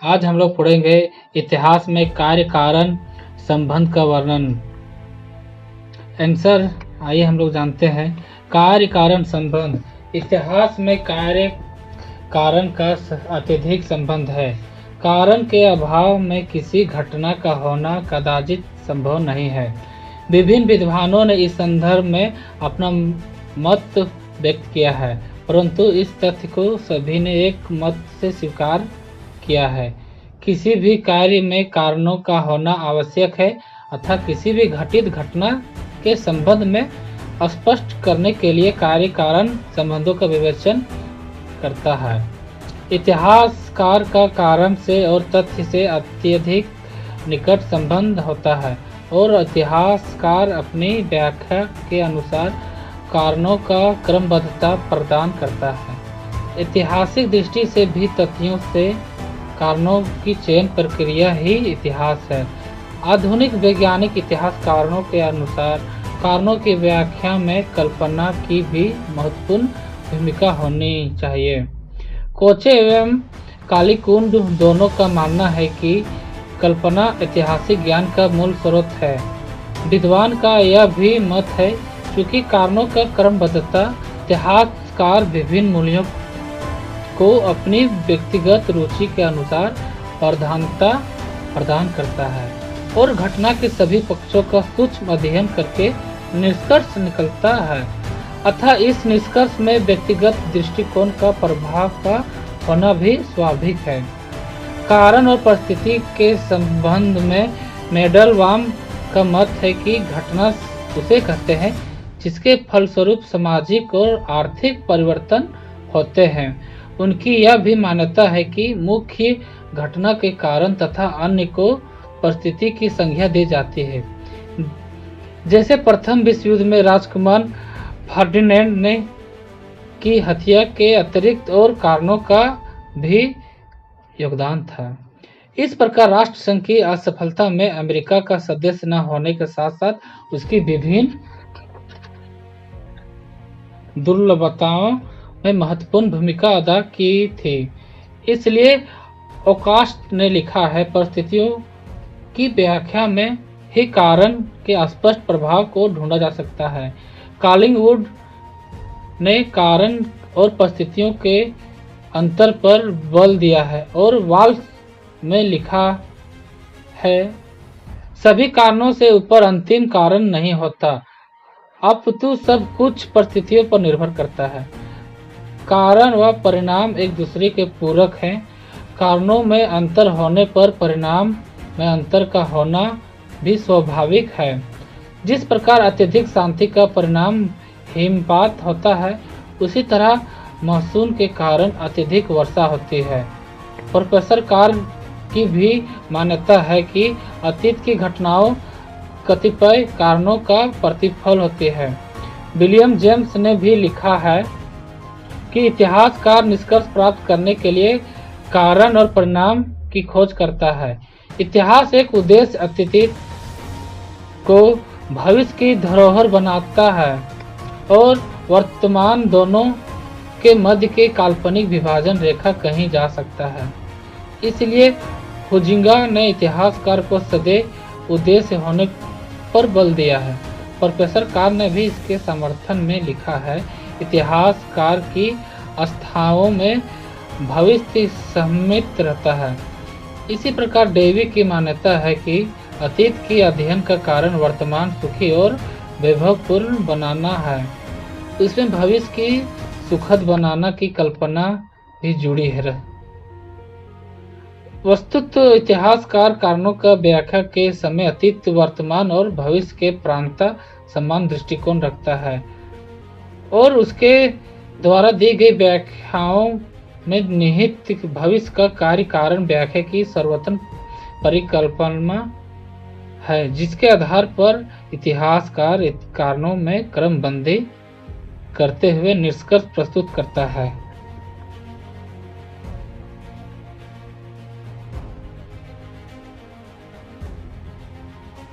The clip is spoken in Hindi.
आज हम लोग पढ़ेंगे इतिहास में कार्य कारण संबंध का वर्णन। आंसर आइए हम लोग जानते हैं। कार्य कारण संबंध इतिहास में कार्य कारण का अत्यधिक संबंध है। कारण के अभाव में किसी घटना का होना कदाचित संभव नहीं है। विभिन्न विद्वानों ने इस संदर्भ में अपना मत व्यक्त किया है, परंतु इस तथ्य को सभी ने एक मत से स्वीकार किया है। किसी भी कार्य में कारणों का होना आवश्यक है अथवा किसी भी घटित घटना के संबंध में स्पष्ट करने के लिए कार्य कारण संबंधों का विवेचन करता है। इतिहासकार का कारण से और तथ्य से अत्यधिक निकट संबंध होता है और इतिहासकार अपनी व्याख्या के अनुसार कारणों का क्रमबद्धता प्रदान करता है। ऐतिहासिक दृष्टि से भी तथ्यों से कारणों की चयन प्रक्रिया ही इतिहास है। आधुनिक वैज्ञानिक इतिहासकारों के अनुसार कारणों की व्याख्या में कल्पना की भी महत्वपूर्ण भूमिका होनी चाहिए। कोचे एवं कालीकुंड दोनों का मानना है कि कल्पना ऐतिहासिक ज्ञान का मूल स्रोत है। विद्वान का यह भी मत है क्योंकि कारणों का क्रमबद्धता इतिहासकार विभिन्न मूल्यों को अपनी व्यक्तिगत रुचि के अनुसार प्रधानता प्रदान करता है और घटना के सभी पक्षों का सूक्ष्म अध्ययन करके निष्कर्ष निकलता है। अतः इस निष्कर्ष में व्यक्तिगत दृष्टिकोण का प्रभाव का होना भी स्वाभाविक है। कारण और परिस्थिति के संबंध में मेडलबाम का मत है कि घटना उसे कहते हैं जिसके फलस्वरूप सामाजिक और आर्थिक परिवर्तन होते हैं। उनकी यह भी मान्यता है कि मुख्य घटना के कारण तथा अन्य को परिस्थिति की संज्ञा दी जाती है। जैसे प्रथम विश्व युद्ध में राजकुमार फर्डिनेंड ने की हत्या के अतिरिक्त और कारणों का भी योगदान था। इस प्रकार राष्ट्रसंघ की असफलता में अमेरिका का सदस्य न होने के साथ साथ उसकी विभिन्न दुर्लभताओं में महत्वपूर्ण भूमिका अदा की थी। इसलिए ओकास्ट ने लिखा है, परिस्थितियों की व्याख्या में ही कारण के स्पष्ट प्रभाव को ढूंढा जा सकता है। कॉलिंगवुड ने कारण और परिस्थितियों के अंतर पर बल दिया है और वाल्स में लिखा है, सभी कारणों से ऊपर अंतिम कारण नहीं होता, अपितु सब कुछ परिस्थितियों पर निर्भर करता है। कारण व परिणाम एक दूसरे के पूरक हैं। कारणों में अंतर होने पर परिणाम में अंतर का होना भी स्वाभाविक है। जिस प्रकार अत्यधिक शांति का परिणाम हिमपात होता है, उसी तरह मानसून के कारण अत्यधिक वर्षा होती है। प्रोफेसर कार्ल की भी मान्यता है कि अतीत की घटनाओं कतिपय कारणों का प्रतिफल होती है। विलियम जेम्स ने भी लिखा है कि इतिहासकार निष्कर्ष प्राप्त करने के लिए कारण और परिणाम की खोज करता है। इतिहास एक उद्देश्य अतीत को भविष्य की धरोहर बनाता है और वर्तमान दोनों के मध्य के काल्पनिक विभाजन रेखा कहीं जा सकता है। इसलिए हुइजिंगा ने इतिहासकार को सदैव उद्देश्य होने पर बल दिया है। प्रोफेसर कार्ल ने भी इसके समर्थन में लिखा है, इतिहासकार की आस्थाओं में भविष्य सम्मिलित रहता है। इसी प्रकार डेवी की मान्यता है कि अतीत की अध्ययन का कारण वर्तमान सुखी और वैभवपूर्ण बनाना है। इसमें भविष्य की सुखद बनाना की कल्पना भी जुड़ी है। वस्तुतः इतिहासकार कारणों का व्याख्या के समय अतीत, वर्तमान और भविष्य के प्रांता समान दृष्टिकोण रखता है और उसके द्वारा दी गई व्याख्याओं में निहित भविष्य का कार्य कारण व्याख्या की सर्वोत्तम परिकल्पना है, जिसके आधार पर इतिहासकार कारणों में क्रमबंदी करते हुए निष्कर्ष प्रस्तुत करता है।